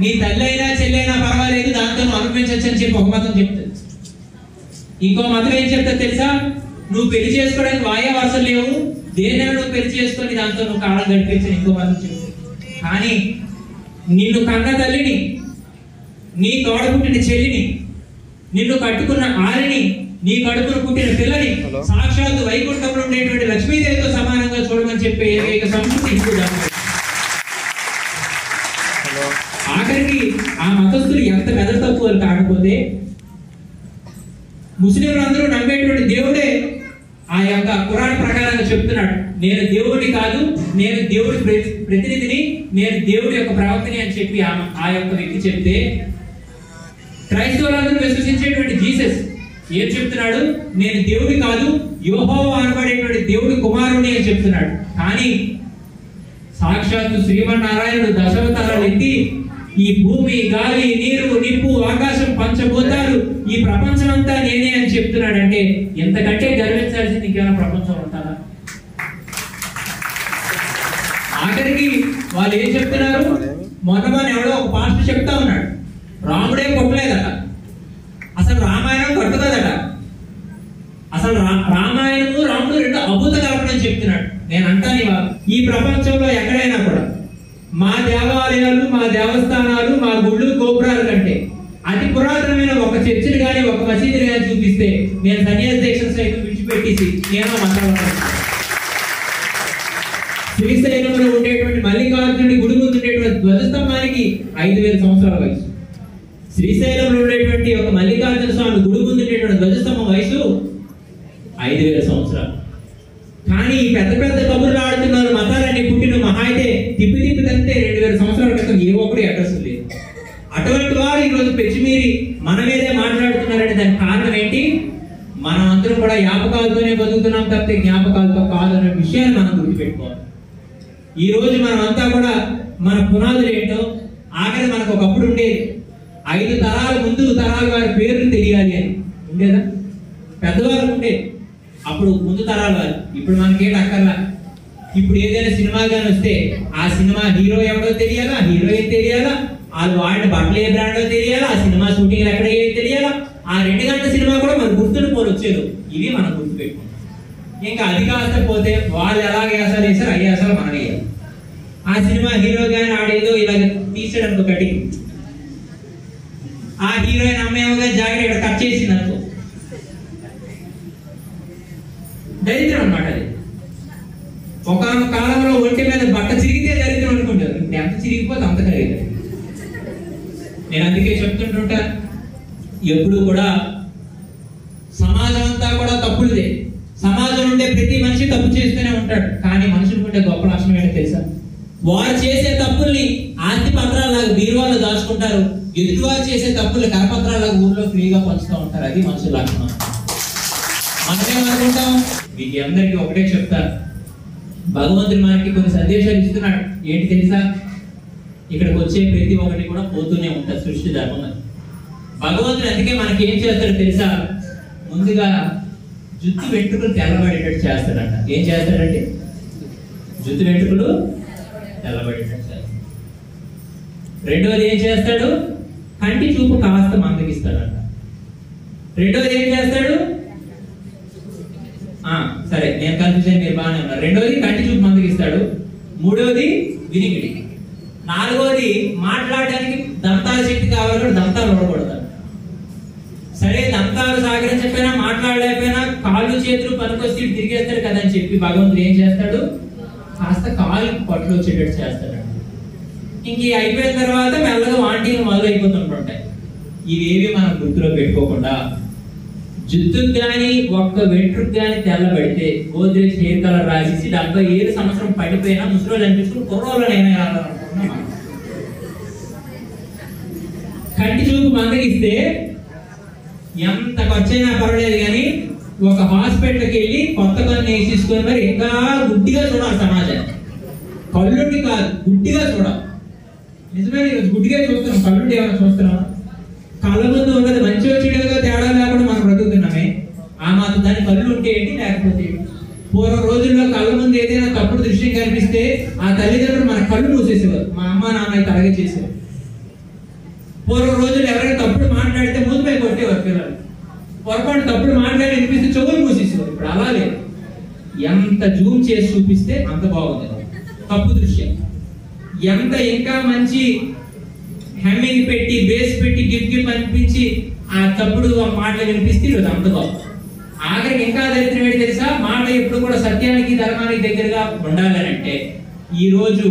నీ తల్లి అయినా చెల్లి అయినా పర్వాలేదు, దాంతో నువ్వు అనుభవించవచ్చు అని చెప్పి ఒక మతం చెప్తుంది. ఇంకో మతం ఏం చెప్తా తెలుసా, నువ్వు పెళ్లి చేసుకోవడానికి వాయా వరుసలు లేవు, దేనైనా నువ్వు పెళ్లి చేసుకొని దాంతో నువ్వు కాలం గడిపించని ఇంకో మతం చెప్తుంది. కానీ నిన్ను కన్న తల్లిని, నీ తోడ పుట్టిన చెల్లిని, నిన్ను కట్టుకున్న ఆరిని, నీ కడుపును పుట్టిన పిల్లని సాక్షాత్తు వైకుంఠంలో ఉండేటువంటి లక్ష్మీదేవితో సమానంగా చూడమని చెప్పే ఏకైక సంస్కృతి హిందూ ధర్మం. ఆఖరికి ఆ మతస్థులు ఎంత మెదడు తక్కువ కాకపోతే ముస్లింలు అందరూ నమ్మేటువంటి దేవుడే ఆ యొక్క ఖురాన్ ప్రకారంగా చెప్తున్నాడు, నేను దేవుడిని కాదు, నేను దేవుడి ప్రతినిధిని, నేను దేవుడి యొక్క ప్రవక్తని అని చెప్పి ఆ యొక్క వ్యక్తి చెప్తే, క్రైస్తవులందరూ విశ్వసించేటువంటి జీసస్ ఏం చెప్తున్నాడు, నేను దేవుడి కాదు, యెహోవా అనబడేటువంటి దేవుడి కుమారుని అని చెప్తున్నాడు. కానీ సాక్షాత్తు శ్రీమన్నారాయణుడు దశావతారాలు ఎత్తి ఈ భూమి, గాలి, నీరు, నిప్పు, ఆకాశం, పంచభూతాలు, ఈ ప్రపంచం అంతా నేనే అని చెప్తున్నాడంటే ఎంతకంటే గర్వించాల్సింది ఇంకేమైనా ప్రపంచం ఉంటుందా? ఆఖరికి వాళ్ళు ఏం చెప్తున్నారు, మొన్న ఎవడో ఒక పాస్టర్ చెప్తా ఉన్నాడు, రాముడే కొట్టలేదట, అసలు రామాయణం కట్టుకోదట, అసలు రామాయణము రాముడు రెండు అద్భుత కల్పన చెప్తున్నాడు. నేను అంటాను, ఈ ప్రపంచంలో ఎక్కడైనా కూడా మా దేవాలయాలు, మా దేవస్థానాలు, మా గుళ్ళు, గోపురాల కంటే అతి పురాతనమైన ఒక చర్చిని కానీ ఒక మసీదుని కానీ చూపిస్తే నేను సన్యాస దీక్ష సైతం విడిచిపెట్టేసి నేను మాట్లాడతాను. శ్రీశైలంలో ఉండేటువంటి మల్లికార్జునుడి గుడి ముందు ఉండేటువంటి ధ్వజస్తంభానికి 5000 సంవత్సరాల వయసు. శ్రీశైలంలో ఉండేటువంటి ఒక మల్లికార్జున స్వామి గుడి ముందు ఉండేటువంటి ధ్వజస్తంభం వయసు 5000 సంవత్సరాలు. కానీ పెద్ద పెద్ద కబుర్లు ఆడుతున్నారు, మతాలన్నీ పుట్టిన మహా అయితే తిప్పి తంతే 2000 సంవత్సరాల క్రితం ఏ ఒక్కడి అడ్రస్ లేదు. అటువంటి వారు ఈరోజు పెచ్చిమీరి మన మీదే మాట్లాడుతున్నారంటే దానికి కారణం ఏంటి? మనం అందరం కూడా జ్ఞాపకాలతోనే బతుకుతున్నాం తప్పితే జ్ఞాపకాలతో కాదనే విషయాన్ని మనం గుర్తుపెట్టుకోవాలి. ఈ రోజు మనం అంతా కూడా మన పునాదులు ఏంటో, ఆఖరి మనకు ఒకప్పుడు ఉండేది 5 తరాల ముందు తరాల వారి పేర్లు తెలియాలి అని ఉండేదా? పెద్దవారు ఉండేది అప్పుడు ముందు తరాల వారు. ఇప్పుడు మనకేంటి అక్కర్లా. ఇప్పుడు ఏదైనా సినిమా కానీ వస్తే ఆ సినిమా హీరో ఎవడో తెలియాలా, హీరోయిన్ తెలియాలా, వాళ్ళు వాడిన బట్టలు ఏ బ్రాండో తెలియాలా, ఆ సినిమా షూటింగ్ ఎక్కడ తెలియాలా, ఆ 2 గంటల సినిమా కూడా మన గుర్తులు పోలొచ్చేది. ఇవి మనం గుర్తు పెట్టుకుంటాం. ఇంకా అది కాస్త పోతే వాళ్ళు ఎలాగ వేసాలు వేసారు, అవి వేసాలు మనం వేయాలి. ఆ సినిమా హీరో కానీ ఆడేదో ఇలాగ తీసేయడానికి ఒకటి, ఆ హీరోయిన్ అమ్మేమో కానీ జాకెట్ ఇక్కడ కట్ చేసింది అనుకో, దరిద్రం అనమాట అది. ఒక కాలంలో ఒంటి మీద బట్ట చిరిగితే దరిద్రం అనుకుంటారు, ఇప్పుడు ఎంత చిరిగిపోతే అంత దరిద్రం. నేను అందుకే చెప్తుంటుంటా, ఎప్పుడు కూడా సమాజం అంతా కూడా తప్పులుదే. సమాజం ఉండే ప్రతి మనిషి తప్పు చేస్తూనే ఉంటాడు. కానీ మనుషులకు ఉండే గొప్ప లక్షణం ఏంటో తెలుసా? వారు చేసే తప్పుల్ని ఆస్తి పత్రాలాగా బీరువాలో దాచుకుంటారు, ఎదుటివారు చేసే తప్పులు కరపత్రాలాగా ఊర్లో ఫ్రీగా పంచుతూ ఉంటారు. అది మనుషుల లక్షణం. మనమేమనుకుంటాం? మీకు అందరికీ ఒకటే చెప్తారు, భగవంతుడు మనకి కొన్ని సందేశాలు ఇస్తున్నాడు. ఏంటి తెలుసా? ఇక్కడికి వచ్చే ప్రతి ఒక్కటి కూడా పోతూనే ఉంటుంది సృష్టి ధర్మం. భగవంతుడు అందుకే మనకి ఏం చేస్తాడో తెలుసా? ముందుగా జుట్టు వెంట్రుకలు తెల్లబడేటట్టు చేస్తాడంట. ఏం చేస్తాడంటే జుట్టు వెంట్రుకలు తెల్లబడేటట్టు చేస్తాడు. రెండోది ఏం చేస్తాడు? కంటి చూపు కాస్త మందగిస్తాడంట. రెండోది ఏం చేస్తాడు? సరే, నేను కన్ఫ్యూజన్, మీరు బాగానే ఉన్నారు. రెండోది కంటి చూపు మందగిస్తాడు. మూడోది వినికిడి. నాలుగోది మాట్లాడడానికి దంతాల శక్తి కావాలి, దంతాలు ఉండకూడదు. సరే, దంతాలు సహకరించకపోయినా మాట్లాడలేకపోయినా కాళ్ళు చేతులు పనికొస్తే తిరిగేస్తాడు కదా అని చెప్పి భగవంతుడు ఏం చేస్తాడు? కాస్త కాలు పట్లు వచ్చేటట్టు చేస్తాడు. ఇంక అయిపోయిన తర్వాత మెల్లగా వాంటింగ్ మొదలైపోతుంటుంటాయి. ఇవేవి మనం గుర్తులో పెట్టుకోకుండా జుట్టుకు కానీ ఒక్క వెంట్రుకు కానీ తెల్లబడితే గోద్రేజ్ హెయిర్ కలర్ రాసేసి 70 సంవత్సరం పడిపోయినా ముసలోళ్ళు అనిపించుకుని కుర్రోళ్ళనైనా అనుకుంటున్నాం. కంటి చూపు మందగిస్తే ఎంత ఖర్చైనా పర్వాలేదు కానీ ఒక హాస్పిటల్కి వెళ్ళి కొత్త కన్ను వేసేసుకొని మరి ఇంకా గుడ్డిగా చూడాలి సమాజాన్ని. కళ్ళుండి కాదు, గుడ్డిగా చూడాలి. నిజమే, గుడ్డిగా చూస్తున్నాం. కళ్ళుండి ఏమైనా చూస్తున్నాం? కళ్ళ ముందు ఉన్నది మంచి వచ్చేటగా తేడా లేకుండా మనం బ్రతుకుతున్నామే. ఆ మాత్రం దాని కళ్ళు ఉంటే ఏంటి, లేకపోతే పూర్వ రోజుల్లో కళ్ళ ముందు ఏదైనా తప్పుడు దృశ్యం కనిపిస్తే ఆ తల్లిదండ్రులు మన కళ్ళు మూసేసేవారు. మా అమ్మ నాన్న అయితే అలాగే చేసేవారు. పూర్వ రోజుల్లో ఎవరైనా తప్పుడు మాట్లాడితే మూతిపై కొట్టేవారు పిల్లలు. పొరపాటు తప్పుడు మాట్లాడి వినిపిస్తే చెవులు మూసేసేవారు. ఇప్పుడు అలా లేదు. ఎంత జూమ్ చేసి చూపిస్తే అంత బాగుంది తప్పు దృశ్యం. ఎంత ఇంకా మంచి హెమ్మింగ్ పెట్టి బేస్ పెట్టి గిఫ్ట్ అనిపించి ఆ తప్పుడు మాటలు వినిపిస్తే అంత బాగుంది. ఆఖరికి ఇంకా దరిద్రం ఏంటి తెలుసా? మాట ఎప్పుడు కూడా సత్యానికి ధర్మానికి దగ్గరగా ఉండాలని అంటే ఈ రోజు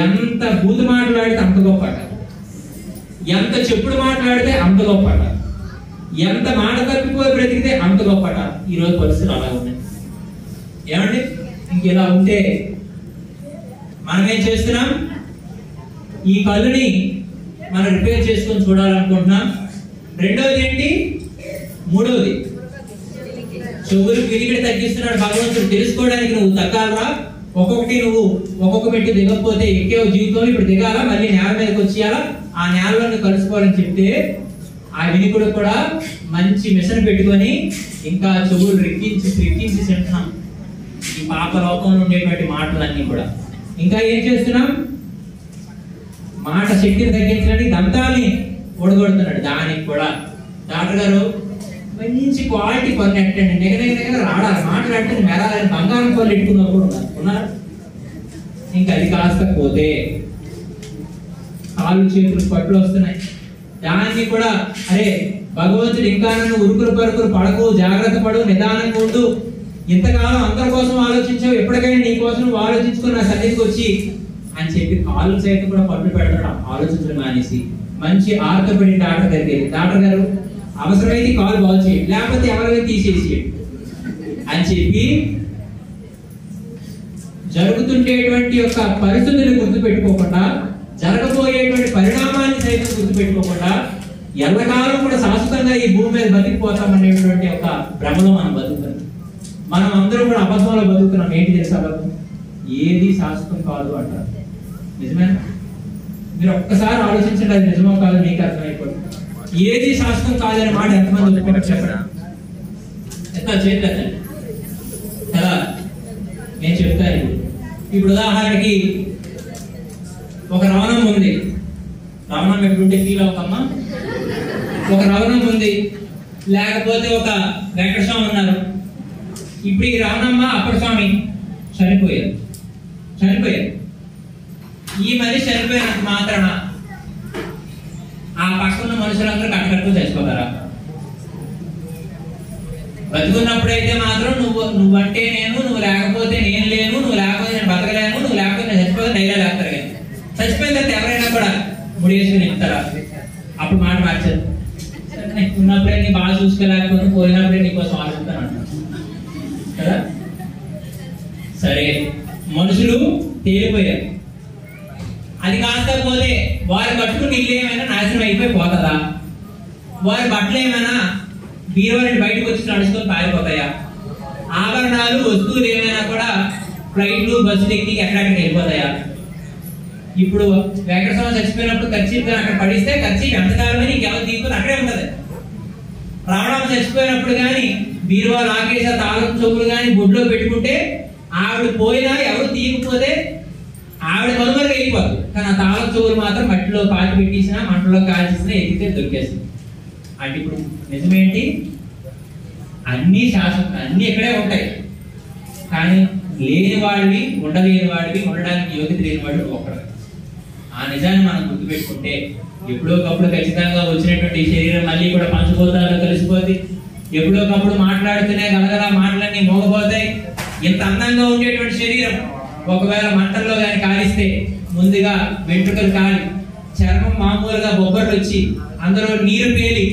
ఎంత బూతు మాట్లాడితే అంత గొప్పట, ఎంత చెప్పుడు మాట్లాడితే అంత గొప్పట, ఎంత మాట తప్పిపోయి బ్రతికితే అంత గొప్పట. ఈ రోజు పరిస్థితులు అలా ఉన్నాయి. ఏమండి, ఇంకెలా ఉంటే మనం ఏం చేస్తున్నాం? ఈ కళ్ళుని మనం రిపేర్ చేసుకొని చూడాలనుకుంటున్నాం. రెండోది ఏంటి? మూడోది చెవులు వినికిడి తగ్గిస్తున్నాడు భగవంతుడు. తెలుసుకోవడానికి నువ్వు తగ్గాలరా, నువ్వు ఒక్కొక్క మెట్టు దిగకపోతే ఎక్కే జీవితంలో ఇప్పుడు దిగాల, మళ్ళీ నేల మీదకి వచ్చేయాలా, ఆ నేలలో కలుసుకోవాలని చెప్తే ఆ వినికుడు కూడా మంచి మిషన్ పెట్టుకొని ఇంకా చెవులు రెక్కించి తింటున్నాం. ఈ పాప లోకంలో ఉండేటువంటి మాటలన్నీ కూడా. ఇంకా ఏం చేస్తున్నాం? మాట శక్తిని తగ్గించడానికి దంతాల్ని ఓడగొడుతున్నాడు. దానికి కూడా డాక్టర్ గారు మంచి క్వాలిటీ కొన్ని ఎట్టండి, దగ్గర రాడాలి, మాట్లాడితే మెరాలని బంగారం పళ్ళు ఎట్టుకున్నారు కూడా ఉన్నారు. ఇంకా అది కాస్త పోతే కాళ్ళు చేతులు పట్లు వస్తున్నాయి. దాన్ని కూడా అరే భగవంతుడు ఇంకా నన్ను ఉరుకులు పరుకులు పడకు, జాగ్రత్త పడు, నిదానంగా ఉండు, ఇంతకాలం అందరి కోసం ఆలోచించావు, ఎప్పటికైనా నీ కోసం నువ్వు ఆలోచించుకుని నా సన్నిధికి వచ్చి అని చెప్పి కాళ్ళు సైతం కూడా పట్టు పెడతాడు. ఆలోచించడం మానేసి మంచి ఆర్థోపెడిక్ డాక్టర్ దగ్గరికి, డాక్టర్ గారు అవసరమైతే కాలు బాగు చేయండి, లేకపోతే ఎవరైనా తీసేసి అని చెప్పి జరుగుతుండేటువంటి యొక్క పరిస్థితులను గుర్తుపెట్టుకోకుండా, జరగబోయేటువంటి పరిణామాన్ని సైతం గుర్తుపెట్టుకోకుండా ఎల్లకాలం కూడా శాశ్వతంగా ఈ భూమి మీద బతికిపోతామనేటువంటి ఒక భ్రమలో మనం బతుకుతున్నాం. మనం అందరూ కూడా అబద్ధంలో బతుకుతున్నాం. ఏంటి తెలుసా అబద్ధం? ఏది శాశ్వతం కాదు అంటారు. నిజమేనా? మీరు ఒక్కసారి ఆలోచించండి, అది నిజమో కాదు మీకు అర్థమైపోతుంది. ఏది శాశ్వతం కాదనే మాట ఎంతమంది ఒప్పుకుంటారు చెప్పండి? ఎంత చేద్దాం కదా, నేను చెప్తాను. ఇప్పుడు ఉదాహరణకి ఒక రవణం ఉంది. రవణం ఎప్పుడుంటే ఫీల్ అవుతామా? ఒక రవణం ఉంది, లేకపోతే ఒక వెంకటస్వామి ఉన్నారు. ఇప్పుడు ఈ రవణమ్మ అప్పటి స్వామి చనిపోయారు. ఈ మనిషి చనిపోయినంత మాత్రాన ఆ పక్కన మనుషులందరూ కట్టకట్టు చచ్చిపోతారా? బతుకున్నప్పుడైతే మాత్రం నువ్వంటే నేను, నువ్వు లేకపోతే నేను లేను, నువ్వు లేకపోతే నేను బతకలేను, నువ్వు లేకపోతే నేను చచ్చిపోతే ధైర్యాలు వేస్తారు. కానీ చచ్చిపోయిన తర్వాత ఎవరైనా కూడా ముడేసుకుని ఇస్తారా? అప్పుడు మాట మార్చారు. ఉన్నప్పుడే నీ బాగా చూసుకోలేకపోతే పోయినప్పుడే నీకోసం ఆలోచిస్తాను అంటారు కదా. సరే, మనుషులు తేలిపోయారు. అది కాస్త పోతే వారు కట్టుకుని ఇల్లు ఏమైనా నాశనం అయిపోయి పోతుందా? వారి బట్టలు ఏమైనా బీరువాని బయటకు వచ్చి నడుచుకొని పారిపోతాయా? ఆభరణాలు వస్తువులు ఏమైనా కూడా ఫ్లైట్లు బస్సులు ఎక్కి ఎక్కడెక్కడికి వెళ్ళిపోతాయా? ఇప్పుడు వెంకటస్వామి చచ్చిపోయినప్పుడు ఖర్చీగా అక్కడ పడిస్తే ఖర్చీ ఎంతకాలమని ఇంకెవరు తీసుకొని అక్కడే ఉంటది. రావడం చచ్చిపోయినప్పుడు కానీ బీరువా లాకేసా తాళం చెవులు కానీ బొడ్లో పెట్టుకుంటే ఆవిడ పోయినా ఎవరు తీయకపోతే ఆవిడ మనుమరుగా వెళ్ళిపోతుంది. కానీ ఆ తాళం చెవులు మాత్రం మట్టిలో పాతి పెట్టేసినా మంటలో కాల్చేసినా ఎదిగితే దొరికేస్తుంది. అంటే ఇప్పుడు నిజమేంటి, అన్నీ శాశ్వత, అన్నీ ఇక్కడే ఉంటాయి. కానీ లేని వాడివి, ఉండలేని వాడివి, ఉండడానికి యోగ్యత లేని వాడు ఒక్కడు. ఆ నిజాన్ని మనం గుర్తుపెట్టుకుంటే ఎప్పుడోకప్పుడు ఖచ్చితంగా వచ్చినటువంటి శరీరం మళ్ళీ కూడా పంచభూతాల్లో కలిసిపోతుంది. ఎప్పుడోకప్పుడు మాట్లాడుతూనే గలగల మాటలన్నీ మోగపోతాయి. ఇంత అందంగా ఉండేటువంటి శరీరం ఒకవేళ మంటల్లో కానీ కాలిస్తే ముందుగా వెంట్రుకలు కాలి, చర్మం మామూలుగా బొబ్బర్లు వచ్చి, అందులో నీరు పేలి,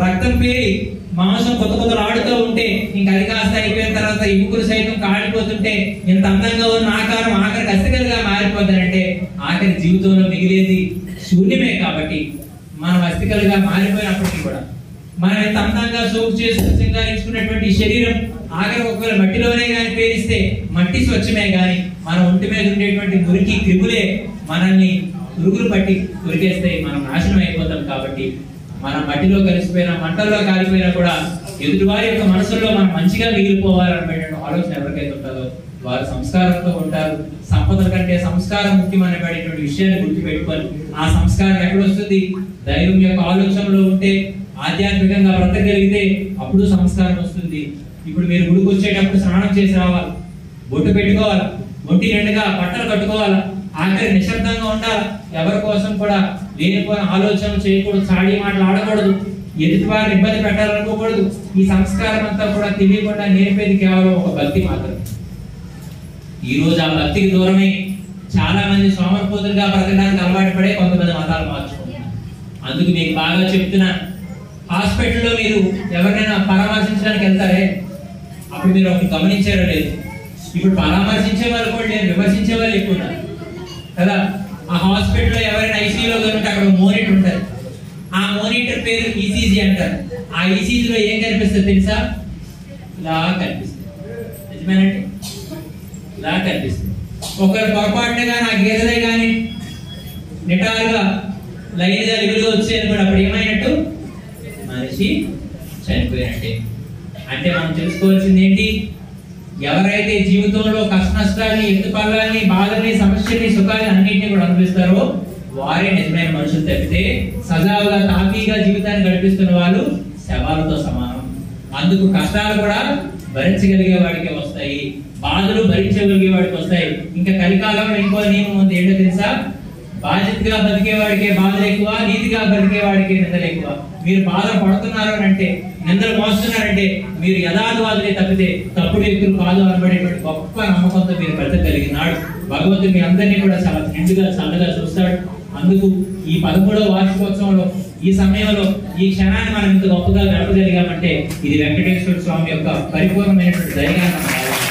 రక్తం పేలి, మాంసం కొత్త కొత్తలు ఆడుతూ ఉంటే ఇంకా అది కాస్త అయిపోయిన తర్వాత ఎముకలు సైతం కాలిపోతుంటే ఇంత అందంగా ఉన్న ఆకారం ఆఖరికి అస్థికలుగా మారిపోతానంటే ఆఖరి జీవితంలో మిగిలేది శూన్యమే. కాబట్టి మనం అస్థికలుగా మారిపోయినప్పటికీ కూడా మనం ఎంత అందంగా సోపు చేసి సింగారించుకున్నటువంటి శరీరం ఆఖరి ఒకవేళ మట్టిలోనే కానీ పేరిస్తే మట్టి స్వచ్ఛమే కానీ మన ఒంటి మీద ఉండేటువంటి మురికి క్రిములే మనల్ని పురుగులు పట్టి ఉరికేస్తాయి, మనం నాశనం అయిపోతాం. కాబట్టి మన మట్టిలో కలిసిపోయినా మంటల్లో కాలిపోయినా కూడా ఎదుటివారి యొక్క మనసుల్లో మనం మంచిగా మిగిలిపోవాలనే ఆలోచన ఎవరికైతే ఉంటుందో వారు సంస్కారంతో ఉంటారు. సంపదల కంటే సంస్కారం ముఖ్యమైనటువంటి విషయాన్ని గుర్తుపెట్టుకొని ఆ సంస్కారం ఎక్కడొస్తుంది, దైవం యొక్క ఆలోచనలో ఉంటే, ఆధ్యాత్మికంగా బ్రతకగలిగితే అప్పుడు సంస్కారం వస్తుంది. ఇప్పుడు మీరు గుడికి వచ్చేటప్పుడు స్నానం చేసి రావాలి, బొట్టు పెట్టుకోవాలి, ఒంటి నిండుగా బట్టలు కట్టుకోవాలి, ఆఖరి నిశ్శబ్దంగా ఉండాలి, ఎవరి కోసం కూడా లేనిపోయిన ఆలోచనలు చేయకూడదు, చాడీ మాటలు ఆడకూడదు, ఎదుటి వారిని ఇబ్బంది పెట్టాలనుకోకూడదు. ఈ సంస్కారం అంతా కూడా తెలియకుండా నేర్పేది కేవలం ఒక భక్తి మాత్రమే. ఈ రోజు ఆ భక్తికి దూరమై చాలా మంది సోమరిపోతులుగా బ్రతకడానికి అలవాటు పడే కొంతమంది మతాలు మార్చుకుంటున్నారు. అందుకు మీకు బాగా చెప్తున్నాను, హాస్పిటల్లో మీరు ఎవరినైనా పరామర్శించడానికి వెళ్తారే, అప్పుడు మీరు ఒకటి గమనించారో లేదు, ఇప్పుడు పరామర్శించే వాళ్ళు కూడా లేరు, విమర్శించే వాళ్ళు ఎక్కువ ఉన్నారు కదా. ఆ హాస్పిటల్లో ఎవరైనా ఐసీయూలో కనుక అక్కడ మోనిటర్ ఉంటుంది, ఆ మోనిటర్ పేరు ఈసీజీ అంటారు. ఆ ఈసీజీలో ఏం కనిపిస్తుంది తెలుసా? ఇలా కనిపిస్తుంది. నిజమేనండి, ఇలా కనిపిస్తుంది. ఒకరు పొరపాటున కానీ ఆ గీతలే కానీ నిటారుగా లైన్గా లెవెల్గా వచ్చేది కూడా అప్పుడు ఏమైనట్టు, మనిషి చనిపోయినట్టే. అంటే మనం తెలుసుకోవాల్సింది ఏంటి, ఎవరైతే జీవితంలో కష్ట నష్టాన్ని, ఎత్తుపల్లాన్ని, బాధల్ని, సమస్యల్ని, సుఖాన్ని అన్నింటినీ కూడా అనుభవిస్తారో వారే నిజమైన మనుషులు తప్పితే సజావుగా తాపీగా జీవితాన్ని గడిపిస్తున్న వాళ్ళు శవాలతో సమానం. అందుకు కష్టాలు కూడా భరించగలిగే వాడికి వస్తాయి, బాధలు భరించగలిగే వాడికి వస్తాయి. ఇంకా కలికాలంలో ఇంకో నియమం ఉంది, ఏంటో తెలుసా? బాధ్యతగా బతికే వాడికి బాధలు ఎక్కువ, నీతిగా బతికే వాడికి నిందలు ఎక్కువ. మీరు బాధ పడుతున్నారు అంటే, నిందలు మోస్తున్నారంటే మీరు యథార్థవాదులే తప్పితే తప్పుడు వ్యక్తులు కాదు అనబడేటువంటి గొప్ప నమ్మకంతో మీరు బ్రతకగలిగినాడు. భగవంతుడు మీ అందరినీ కూడా చాలా నిండుగా చల్లగా చూస్తాడు. అందుకు ఈ 13వ వార్షికోత్సవంలో, ఈ సమయంలో, ఈ క్షణాన్ని మనం ఇంత గొప్పగా గడపగలిగామంటే ఇది వెంకటేశ్వర స్వామి యొక్క పరిపూర్ణమైనటువంటి దయగా మనం భావిస్తాం.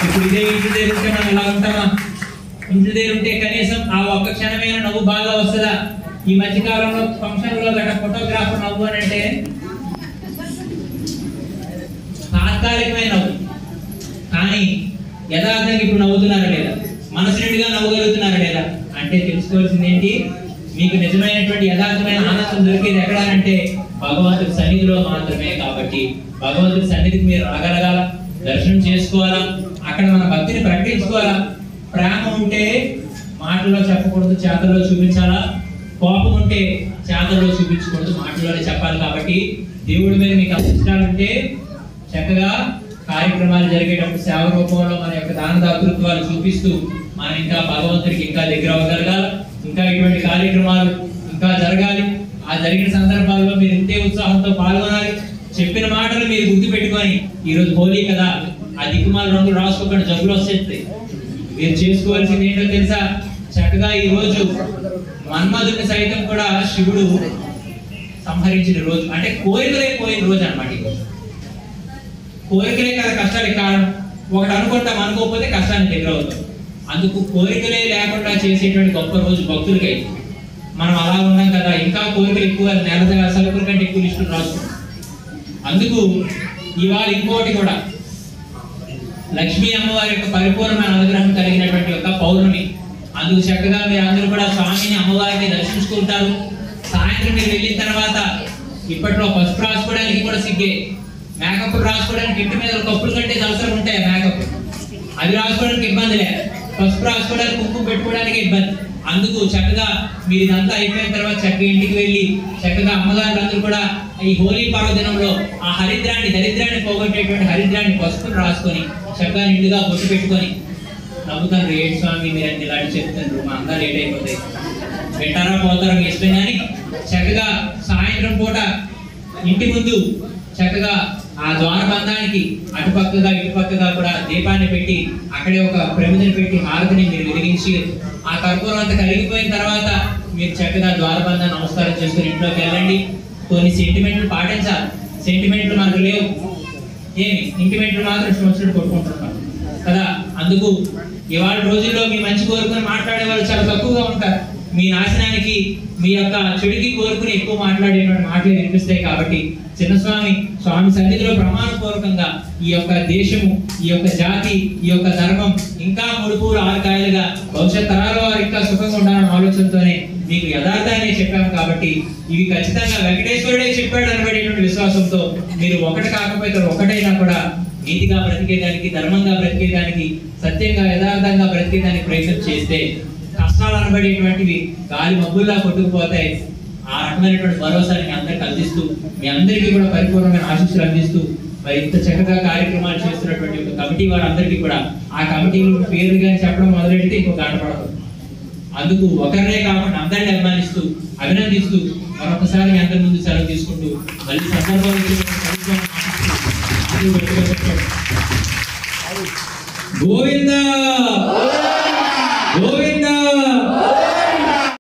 ఇప్పుడు ఇదే ఇంటి దగ్గర ఉంటే మనం ఎలా ఉంటామా? ఇంటి దగ్గర ఉంటే కనీసం ఆ ఒక్క క్షణమైన నవ్వు బాగా వస్తుందా? ఈ మధ్య కాలంలో ఫంక్షన్లో గట్ట ఫోటోగ్రాఫర్ నవ్వు అని అంటే తాత్కాలికమైన నవ్వు, కానీ యథార్థంగా ఇప్పుడు నవ్వుతున్నారా లేదా? మనసు నిండుగా నవ్వగలుగుతున్నారా లేదా? అంటే తెలుసుకోవాల్సింది ఏంటి, మీకు నిజమైనటువంటి యథార్థమైన ఆనందం దొరికేది ఎక్కడ అంటే భగవంతుడి సన్నిధిలో మాత్రమే. కాబట్టి భగవంతుడి సన్నిధికి మీరు రాగలగాల, దర్శనం చేసుకోవాలా, అక్కడ మన భక్తిని ప్రకటించుకోవాలా. ప్రేమ ఉంటే మాటల్లో చెప్పకూడదు, చేతల్లో చూపించాలా. కోపం ఉంటే చేతల్లో చూపించకూడదు, మాటల్లోనే చెప్పాలి. కాబట్టి దేవుడి మీద మీకు ఇష్టాలు ఉంటే చక్కగా కార్యక్రమాలు జరిగేటప్పుడు సేవ రూపంలో మన యొక్క దాన దాతృత్వాలు చూపిస్తూ మనం ఇంకా భగవంతుడికి ఇంకా దగ్గర అవ్వగలగాలి. ఇంకా ఇటువంటి కార్యక్రమాలు ఇంకా జరగాలి. ఆ జరిగిన సందర్భాల్లో మీరు ఇంతే ఉత్సాహంతో పాల్గొనాలి. చెప్పిన మాటలు మీరు గుర్తు పెట్టుకొని, ఈరోజు హోలీ కదా, ఆ దిక్కుమాల రంగులు రాసుకోకుండా జబ్బులు వచ్చేస్తాయి. మీరు చేసుకోవాల్సింది ఏంటో తెలుసా? చక్కగా ఈ రోజు మన్మధుడిని సైతం కూడా శివుడు సంహరించిన రోజు, అంటే కోరికలే పోయిన రోజు అన్నమాట. కోరికలే కదా కష్టానికి కారణం. ఒకటి అనుకుంటాం, అనుకోకపోతే కష్టానికి దగ్గర అవుతాం. అందుకు కోరికలే లేకుండా చేసేటువంటి గొప్ప రోజు భక్తులకై. మనం అలా ఉన్నాం కదా, ఇంకా కోరికలు ఎక్కువ, నెల సరుకుల కంటే ఎక్కువ లిస్టులు రాసుకుంటాం. అందుకు ఇవాళ ఇంకోటి కూడా, లక్ష్మీ అమ్మవారి యొక్క పరిపూర్ణమైన అనుగ్రహం కలిగినటువంటి యొక్క పౌర్ణమి. అందుకు చక్కగా మీరు అందరూ కూడా స్వామిని, అమ్మవారిని దర్శించుకుంటారు. సాయంత్రం మీరు వెళ్ళిన తర్వాత ఇప్పట్లో పసుపు రాసుకోవడానికి కూడా సిగ్గే, మేకప్ రాసుకోవడానికి ఇంటి మీద కప్పులు కంటే అవసరం ఉంటాయి. మేకప్ అది రాసుకోవడానికి ఇబ్బంది లేదు, పసుపు రాసుకోవడానికి కుంకుమ పెట్టుకోవడానికి ఇబ్బంది. అందుకు చక్కగా మీరు ఇదంతా అయిపోయిన తర్వాత చక్కగా ఇంటికి వెళ్ళి చక్కగా అమ్మగారులందరూ కూడా ఈ హోలీ పర్వదినంలో ఆ దరిద్రాన్ని పోగొట్టేటువంటి హరిద్రాన్ని పసుపుని రాసుకొని చక్కగా నిండుగా బొట్టు పెట్టుకొని నవ్వుతాను. రేట్ స్వామి మీరు అన్ని ఇలాంటి చెప్తున్నారు, మా అంతా లేట్ అయిపోతాయి, పెట్టారా పోతారా మీ ఇష్టం. కానీ చక్కగా సాయంత్రం పూట ఇంటి ముందు చక్కగా ఆ ద్వారబంధానికి అటుపక్కగా ఇటుపక్కగా కూడా దీపాన్ని పెట్టి అక్కడే ఒక ప్రమిదని పెట్టి హారతిని మీరు వెలిగించి ఆ కర్పూరం అంతా కరిగిపోయిన తర్వాత మీరు చక్కగా ద్వారబంధాన్ని నమస్కారం చేసుకుని ఇంట్లోకి వెళ్ళండి. కొన్ని సెంటిమెంట్లు పాటించాలి. సెంటిమెంట్లు మనకు లేవు, ఏమి ఇంటిమెంట్లు మాత్రం ఇష్టం కొట్టుకుంటున్నాం కదా. అందుకు ఇవాళ రోజుల్లో మీ మంచి కోరుకుని మాట్లాడే వాళ్ళు చాలా తక్కువగా ఉంటారు. మీ నాశనానికి మీ యొక్క చెడుకి కోరుకుని ఎక్కువ మాట్లాడేటువంటి మాటలు వినిపిస్తాయి. కాబట్టి చిన్నస్వామి స్వామి సన్నిధిలో ప్రమాణపూర్వకంగా ఈ యొక్క దేశము, ఈ యొక్క జాతి, ఈ యొక్క ధర్మం ఇంకా 3 పూలు 6 కాయలుగా భవిష్యత్ తరాల వారు ఇంకా సుఖంగా ఉండాలన్న ఆలోచనతోనే మీకు యథార్థాన్ని చెప్పాము. కాబట్టి ఇవి ఖచ్చితంగా వెంకటేశ్వరుడే చెప్పాడు అనబడేటువంటి విశ్వాసంతో మీరు ఒకటి కాకపోతే ఒకటైనా కూడా నీతిగా బ్రతికేదానికి, ధర్మంగా బ్రతికేదానికి, సత్యంగా యథార్థంగా బ్రతికేదానికి ప్రయత్నం చేస్తే కష్టాలు అనబడేటువంటివి గాలి మబ్బుల్లా కొట్టుకుపోతాయి. ఆ రకమైనటువంటి భరోసాని మీ అందరికి అందిస్తూ, మీ అందరికీ కూడా పరిపూర్ణమైన ఆశీస్సులు అందిస్తూ మరి ఇంత చక్కగా కార్యక్రమాలు చేస్తున్నటువంటి ఒక కమిటీ వారందరికీ కూడా ఆ కమిటీ పేర్లు కానీ చెప్పడం మొదలెడితే ఇంకో గంట పడదు. అందుకు ఒకరినే కాకుండా అందరినీ అభిమానిస్తూ అభినందిస్తూ మరొకసారి మీ అందరి ముందు సెలవు తీసుకుంటూ మళ్ళీ సందర్భం గోవింద